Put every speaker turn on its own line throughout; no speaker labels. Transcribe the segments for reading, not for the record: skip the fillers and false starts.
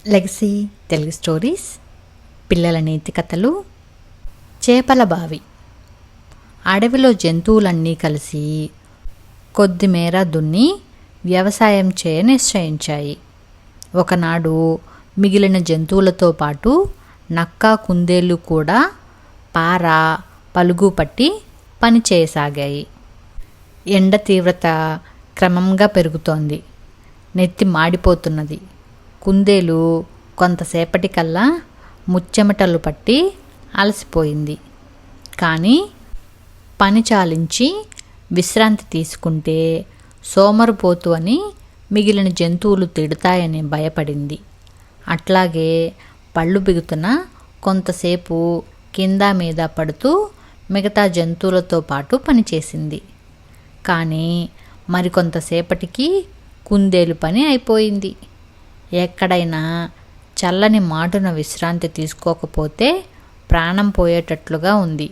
Legacy Telugu stories, పిల్లల నీతి కథలు. చేపల బావి. అడవిలో జంతువులన్నీ కలిసి కొద్దిమేర దున్ని వ్యవసాయం చేయ నిశ్చయించాయి. ఒకనాడు మిగిలిన జంతువులతో పాటు నక్క, కుందేళ్ళు కూడా పార, పలుగు పట్టి పని చేయసాగాయి. ఎండ తీవ్రత క్రమంగా పెరుగుతోంది. నెత్తి మాడిపోతున్నది. కుందేలు కొంతసేపటికల్లా ముచ్చెమటలు పట్టి అలసిపోయింది. కానీ పని చాలించి విశ్రాంతి తీసుకుంటే సోమరిపోతు అని మిగిలిన జంతువులు తిడతాయని భయపడింది. అట్లాగే పళ్ళు బిగుతున్న కొంతసేపు కింద మీద పడుతూ మిగతా జంతువులతో పాటు పనిచేసింది. కానీ మరికొంతసేపటికి కుందేలు పని అయిపోయింది. ఎక్కడైనా చల్లని మాటున విశ్రాంతి తీసుకోకపోతే ప్రాణం పోయేటట్లుగా ఉంది.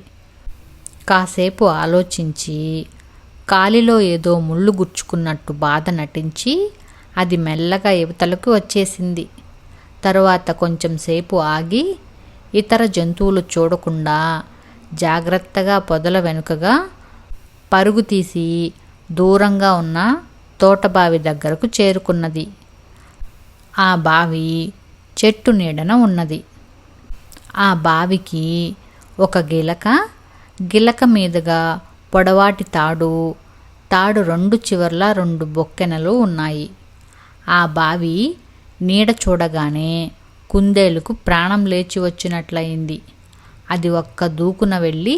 కాసేపు ఆలోచించి కాలిలో ఏదో ముళ్ళు గుచ్చుకున్నట్టు బాధ నటించి అది మెల్లగా యువతలకు వచ్చేసింది. తరువాత కొంచెం సేపు ఆగి ఇతర జంతువులు చూడకుండా జాగ్రత్తగా పొదల వెనుకగా పరుగు తీసి దూరంగా ఉన్న తోటబావి దగ్గరకు చేరుకున్నది. ఆ బావి చెట్టు నీడన ఉన్నది. ఆ బావికి ఒక గిలక మీదుగా పొడవాటి తాడు రెండు చివర్ల 2 బొక్కెనలు ఉన్నాయి. ఆ బావి నీడ చూడగానే కుందేలుకు ప్రాణం లేచి వచ్చినట్లయింది. అది ఒక్క దూకున వెళ్ళి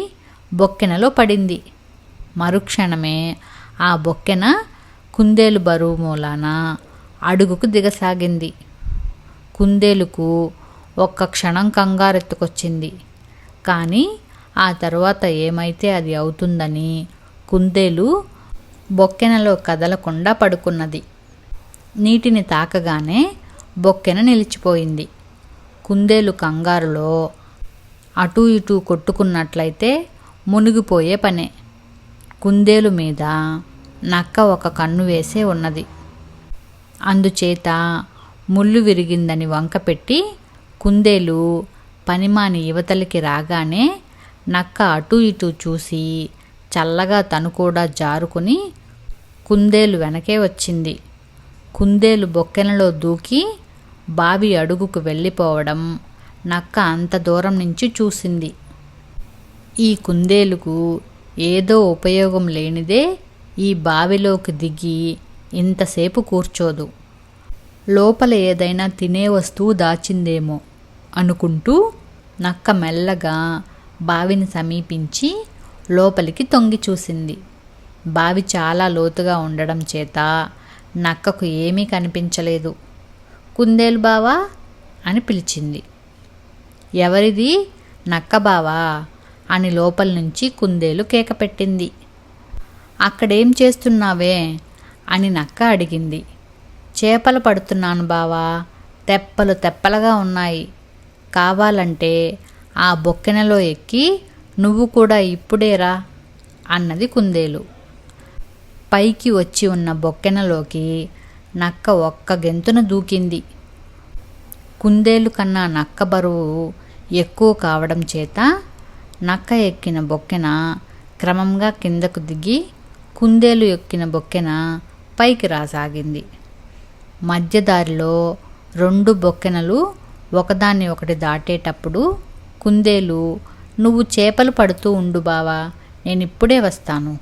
బొక్కెనలో పడింది. మరుక్షణమే ఆ బొక్కెన కుందేలు బరువు మూలాన అడుగుకు దిగసాగింది. కుందేలుకు ఒక్క క్షణం కంగారెత్తుకొచ్చింది. కానీ ఆ తరువాత ఏమైతే అది అవుతుందని కుందేలు బొక్కెనలో కదలకుండా పడుకున్నది. నీటిని తాకగానే బొక్కెన నిలిచిపోయింది. కుందేలు కంగారులో అటూ ఇటూ కొట్టుకున్నట్లయితే మునిగిపోయే పనే. కుందేలు మీద నక్క ఒక కన్ను వేసే ఉన్నది. అందుచేత ముళ్ళు విరిగిందని వంకపెట్టి కుందేలు పనిమాని యువతలికి రాగానే నక్క అటూ ఇటూ చూసి చల్లగా తను కూడా జారుకుని కుందేలు వెనకే వచ్చింది. కుందేలు బొక్కెనలో దూకి బావి అడుగుకు వెళ్ళిపోవడం నక్క అంత దూరం నుంచి చూసింది. ఈ కుందేలుకు ఏదో ఉపయోగం లేనిదే ఈ బావిలోకి దిగి ఇంతసేపు కూర్చోదు. లోపల ఏదైనా తినే వస్తువు దాచిందేమో అనుకుంటూ నక్క మెల్లగా బావిని సమీపించి లోపలికి తొంగి చూసింది. బావి చాలా లోతుగా ఉండడం చేత నక్కకు ఏమీ కనిపించలేదు. కుందేలు బావా అని పిలిచింది. ఎవరిది? నక్క బావా అని లోపల నుంచి కుందేలు కేక పెట్టింది. అక్కడేం చేస్తున్నావే అని నక్క అడిగింది. చేపలు పడుతున్నాను బావా, తెప్పలు తెప్పలుగా ఉన్నాయి. కావాలంటే ఆ బొక్కెనలో ఎక్కి నువ్వు కూడా ఇప్పుడేరా అన్నది కుందేలు. పైకి వచ్చి ఉన్న బొక్కెనలోకి నక్క ఒక్క గెంతున దూకింది. కుందేలు కన్నా నక్క బరువు ఎక్కువ కావడం చేత నక్క ఎక్కిన బొక్కెన క్రమంగా కిందకు దిగి కుందేలు ఎక్కిన బొక్కెన పైకి రాసాగింది. మధ్యదారిలో 2 బొక్కెనలు ఒకదాన్ని ఒకటి దాటేటప్పుడు కుందేలు నువ్వు చేపలు పడుతూ ఉండు బావా, నేనిప్పుడే వస్తాను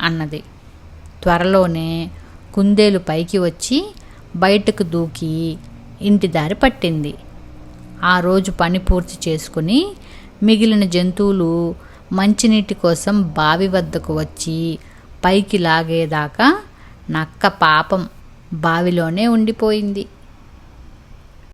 అన్నది. త్వరలోనే కుందేలు పైకి వచ్చి బయటకు దూకి ఇంటి దారి పట్టింది. ఆ రోజు పని పూర్తి చేసుకుని మిగిలిన జంతువులు మంచినీటి కోసం బావి వద్దకు వచ్చి పైకి లాగేదాకా నక్క పాపం బావిలోనే ఉండిపోయింది.